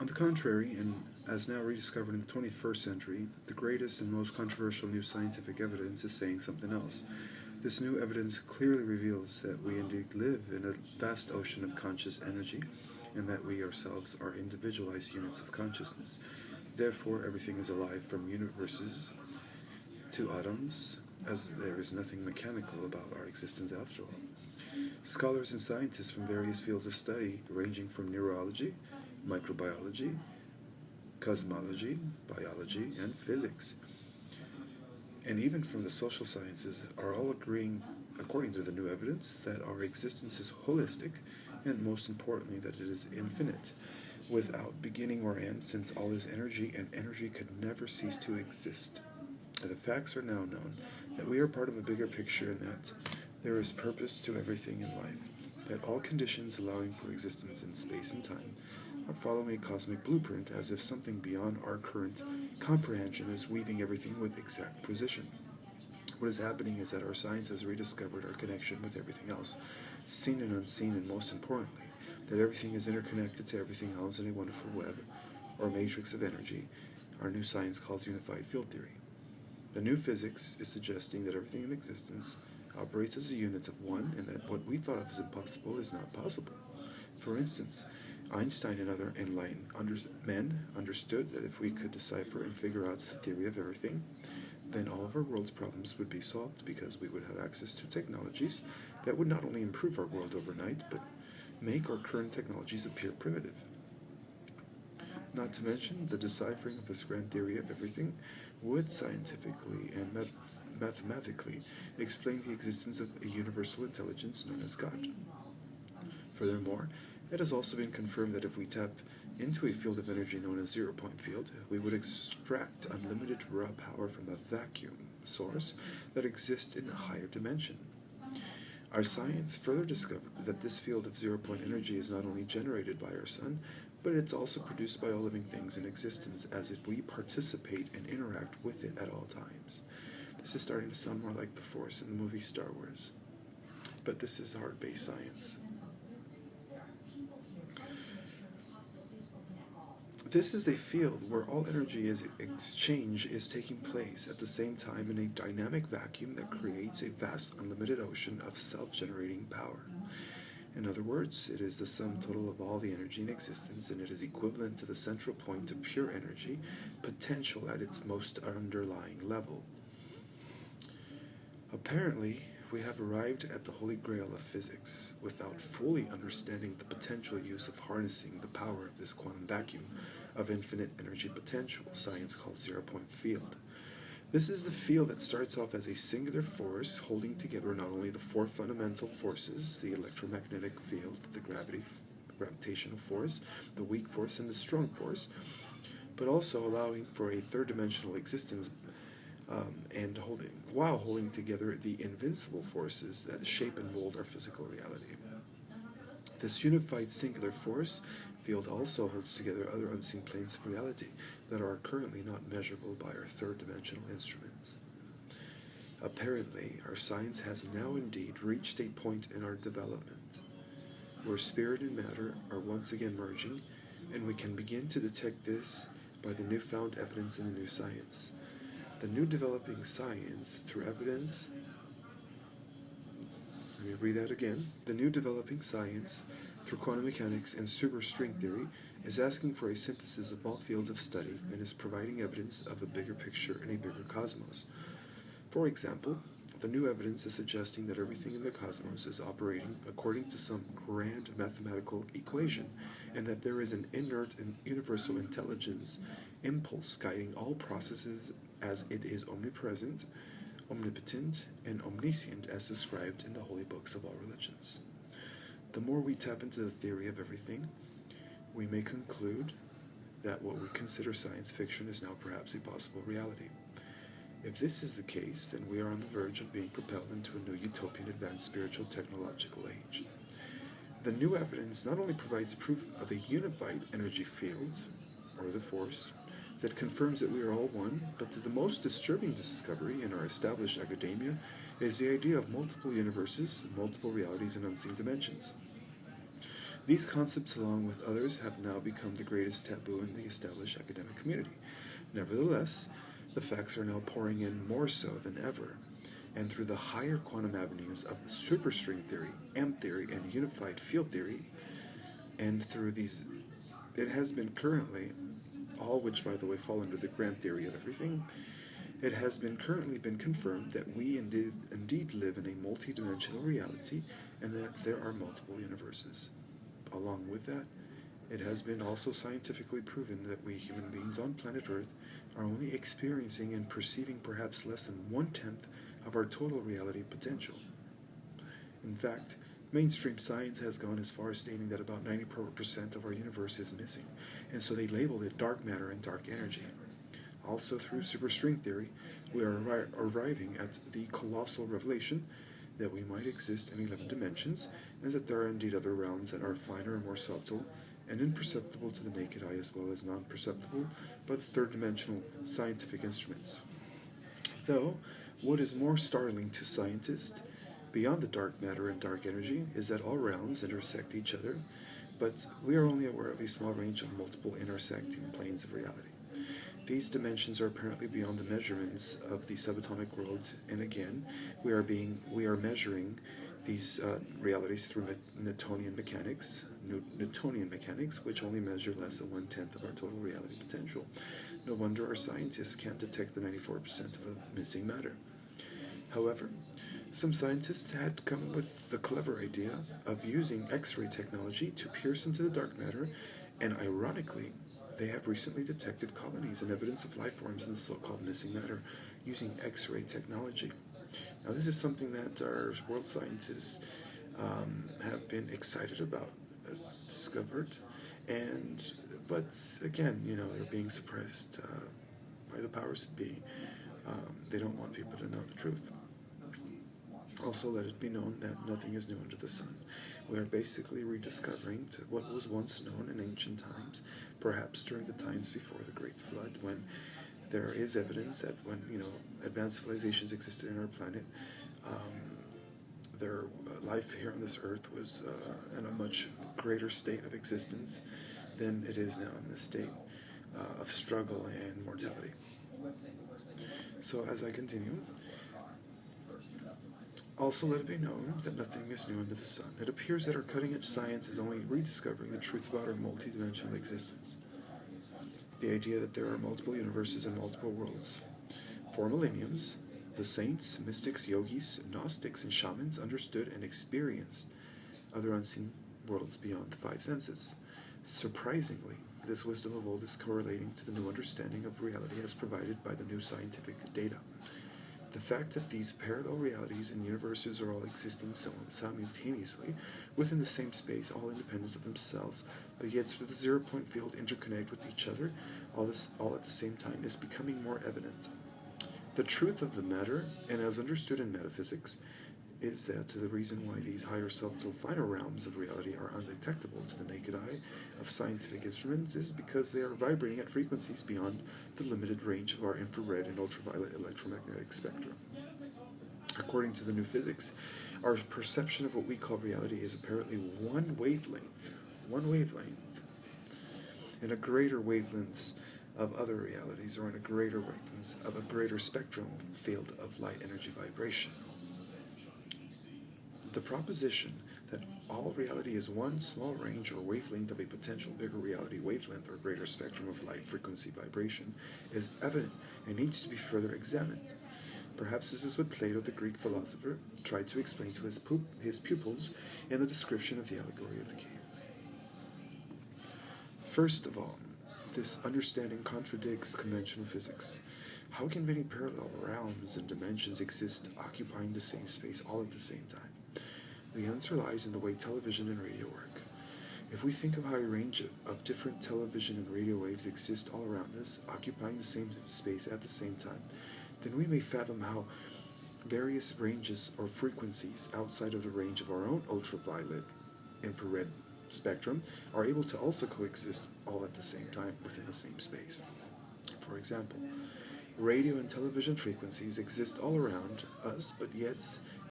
On the contrary, and as now rediscovered in the 21st century, the greatest and most controversial new scientific evidence is saying something else. This new evidence clearly reveals that we indeed live in a vast ocean of conscious energy, and that we ourselves are individualized units of consciousness. Therefore, everything is alive, from universes to atoms, as there is nothing mechanical about our existence after all. Scholars and scientists from various fields of study, ranging from neurology, microbiology, cosmology, biology, and physics, and even from the social sciences, are all agreeing, according to the new evidence, that our existence is holistic, and most importantly, that it is infinite, without beginning or end, since all is energy, and energy could never cease to exist. The facts are now known that we are part of a bigger picture, and that there is purpose to everything in life, that all conditions allowing for existence in space and time are following a cosmic blueprint, as if something beyond our current comprehension is weaving everything with exact precision. What is happening is that our science has rediscovered our connection with everything else, seen and unseen, and most importantly, that everything is interconnected to everything else in a wonderful web, or matrix of energy, our new science calls unified field theory. The new physics is suggesting that everything in existence operates as a unit of one, and that what we thought of as impossible is not possible. For instance, Einstein and other enlightened men understood that if we could decipher and figure out the theory of everything, then all of our world's problems would be solved, because we would have access to technologies that would not only improve our world overnight, but make our current technologies appear primitive. Not to mention, the deciphering of this grand theory of everything would scientifically and mathematically explain the existence of a universal intelligence known as God. Furthermore, it has also been confirmed that if we tap into a field of energy known as zero-point field, we would extract unlimited raw power from a vacuum source that exists in a higher dimension. Our science further discovered that this field of zero-point energy is not only generated by our sun, but it's also produced by all living things in existence, as if we participate and interact with it at all times. This is starting to sound more like the Force in the movie Star Wars. But this is hard-based science. This is a field where all energy exchange is taking place at the same time in a dynamic vacuum that creates a vast unlimited ocean of self-generating power. In other words, it is the sum total of all the energy in existence, and it is equivalent to the central point of pure energy, potential at its most underlying level. Apparently, we have arrived at the holy grail of physics, without fully understanding the potential use of harnessing the power of this quantum vacuum of infinite energy potential, science calls zero-point field. This is the field that starts off as a singular force holding together not only the four fundamental forces, the electromagnetic field, the gravitational force, the weak force, and the strong force, but also allowing for a third-dimensional existence, while holding together the invincible forces that shape and mold our physical reality. This unified singular force field also holds together other unseen planes of reality that are currently not measurable by our third-dimensional instruments. Apparently, our science has now indeed reached a point in our development where spirit and matter are once again merging, and we can begin to detect this by the newfound evidence in the new science. The new developing science, through evidence, let me read that again. The new developing science, through quantum mechanics and superstring theory, is asking for a synthesis of all fields of study and is providing evidence of a bigger picture and a bigger cosmos. For example, the new evidence is suggesting that everything in the cosmos is operating according to some grand mathematical equation, and that there is an inert and universal intelligence impulse guiding all processes, as it is omnipresent, omnipotent, and omniscient as described in the holy books of all religions. The more we tap into the theory of everything, we may conclude that what we consider science fiction is now perhaps a possible reality. If this is the case, then we are on the verge of being propelled into a new utopian advanced spiritual technological age. The new evidence not only provides proof of a unified energy field, or the force, that confirms that we are all one, but the most disturbing discovery in our established academia is the idea of multiple universes, multiple realities, and unseen dimensions. These concepts, along with others, have now become the greatest taboo in the established academic community. Nevertheless, the facts are now pouring in more so than ever, and through the higher quantum avenues of superstring theory, M theory, and unified field theory, and through these, it has been currently, all which, by the way, fall under the grand theory of everything, it has been currently been confirmed that we indeed live in a multidimensional reality, and that there are multiple universes. Along with that, it has been also scientifically proven that we human beings on planet Earth are only experiencing and perceiving perhaps less than 1/10 of our total reality potential. In fact, mainstream science has gone as far as stating that about 94% of our universe is missing, and so they labeled it dark matter and dark energy. Also, through superstring theory, we are arriving at the colossal revelation that we might exist in 11 dimensions, and that there are indeed other realms that are finer and more subtle and imperceptible to the naked eye, as well as non-perceptible by the third-dimensional scientific instruments. Though, what is more startling to scientists, beyond the dark matter and dark energy, is that all realms intersect each other, but we are only aware of a small range of multiple intersecting planes of reality. These dimensions are apparently beyond the measurements of the subatomic world, and again, we are measuring these realities through Newtonian mechanics, which only measure less than 1/10 of our total reality potential. No wonder our scientists can't detect the 94% of missing matter. However, some scientists had come with the clever idea of using X-ray technology to pierce into the dark matter, and ironically, they have recently detected colonies and evidence of life forms in the so-called missing matter using X-ray technology. Now, this is something that our world scientists have been excited about, as discovered, but again, they're being suppressed by the powers that be. They don't want people to know the truth. Also, let it be known that nothing is new under the sun. We are basically rediscovering what was once known in ancient times, perhaps during the times before the Great Flood, when there is evidence that when advanced civilizations existed in our planet, their life here on this earth was in a much greater state of existence than it is now in this state of struggle and mortality. So as I continue, also let it be known that nothing is new under the sun. It appears that our cutting-edge science is only rediscovering the truth about our multidimensional existence. The idea that there are multiple universes and multiple worlds. For millenniums, the saints, mystics, yogis, Gnostics, and shamans understood and experienced other unseen worlds beyond the five senses. Surprisingly, this wisdom of old is correlating to the new understanding of reality as provided by the new scientific data. The fact that these parallel realities and universes are all existing simultaneously within the same space, all independent of themselves, but yet through the zero-point field interconnect with each other, all at the same time, is becoming more evident. The truth of the matter, and as understood in metaphysics, is that the reason why these higher subtle finer realms of reality are undetectable to the naked eye of scientific instruments is because they are vibrating at frequencies beyond the limited range of our infrared and ultraviolet electromagnetic spectrum. According to the new physics, our perception of what we call reality is apparently one wavelength, in a greater wavelengths of other realities, or in a greater wavelengths of a greater spectrum field of light energy vibration. The proposition that all reality is one small range or wavelength of a potential bigger reality wavelength or greater spectrum of light frequency vibration is evident and needs to be further examined. Perhaps this is what Plato, the Greek philosopher, tried to explain to his pupils in the description of the allegory of the cave. First of all, this understanding contradicts conventional physics. How can many parallel realms and dimensions exist occupying the same space all at the same time? The answer lies in the way television and radio work. If we think of how a range of different television and radio waves exist all around us, occupying the same space at the same time, then we may fathom how various ranges or frequencies outside of the range of our own ultraviolet, infrared spectrum are able to also coexist all at the same time within the same space. For example, radio and television frequencies exist all around us, but yet